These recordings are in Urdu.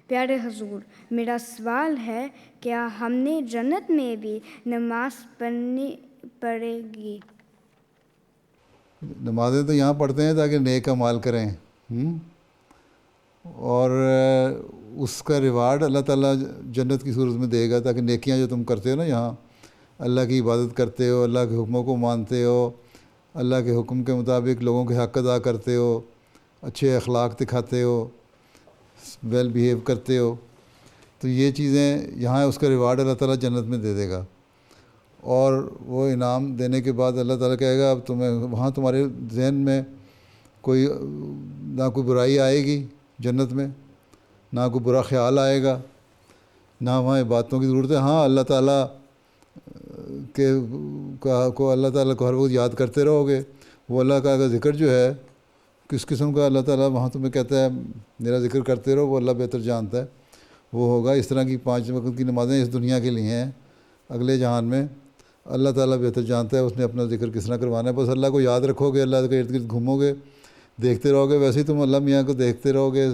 پیارے حضور، میرا سوال ہے، کیا ہم نے جنت میں بھی نماز پڑھنی پڑے گی؟ نمازیں تو یہاں پڑھتے ہیں تاکہ نیک اعمال کریں، اور اس کا ریوارڈ اللہ تعالیٰ جنت کی صورت میں دے گا، تاکہ نیکیاں جو تم کرتے ہو نا یہاں، اللہ کی عبادت کرتے ہو، اللہ کے حکموں کو مانتے ہو، اللہ کے حکم کے مطابق لوگوں کے حق ادا کرتے ہو، اچھے اخلاق دکھاتے ہو، ویل بیہیو کرتے ہو، تو یہ چیزیں یہاں اس کا ریوارڈ اللہ تعالیٰ جنت میں دے دے گا. اور وہ انعام دینے کے بعد اللہ تعالیٰ کہے گا اب تمہیں وہاں تمہارے ذہن میں کوئی نہ کوئی برائی آئے گی جنت میں، نہ کوئی برا خیال آئے گا، نہ وہاں باتوں کی ضرورت ہے. ہاں اللہ تعالیٰ کو اللہ تعالیٰ کو ہر وقت یاد کرتے رہو گے. وہ اللہ کا ذکر جو ہے کس قسم کا اللہ تعالیٰ وہاں تمہیں کہتا ہے میرا ذکر کرتے رہو، وہ اللہ بہتر جانتا ہے، وہ ہوگا. اس طرح کی 5 وقت کی نمازیں اس دنیا کے لیے ہیں، اگلے جہان میں اللہ تعالیٰ بہتر جانتا ہے اس نے اپنا ذکر کس طرح کروانا ہے. بس اللہ کو یاد رکھو گے، اللہ کے ارد گرد گھومو گے، دیکھتے رہو گے، ویسے ہی تم اللہ میاں کو دیکھتے رہو گے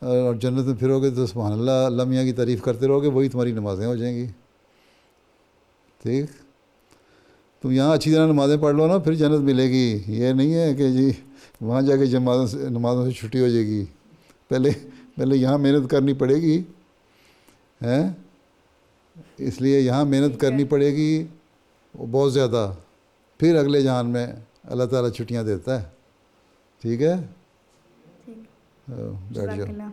اور جنت میں پھرو گے تو سبحان اللہ اللہ میاں کی تعریف کرتے رہو گے، وہی تمہاری نمازیں ہو جائیں گی. ٹھیک، تم یہاں اچھی طرح نمازیں پڑھ لو نا، پھر جنت ملے گی. یہ نہیں ہے کہ جی وہاں جا کے نمازوں سے چھٹی ہو جائے گی. پہلے یہاں محنت کرنی پڑے گی، اس لیے یہاں محنت کرنی پڑے گی بہت زیادہ، پھر اگلے جہان میں اللہ تعالیٰ چھٹیاں دیتا ہے. ٹھیک ہے، بیٹھ جاؤ.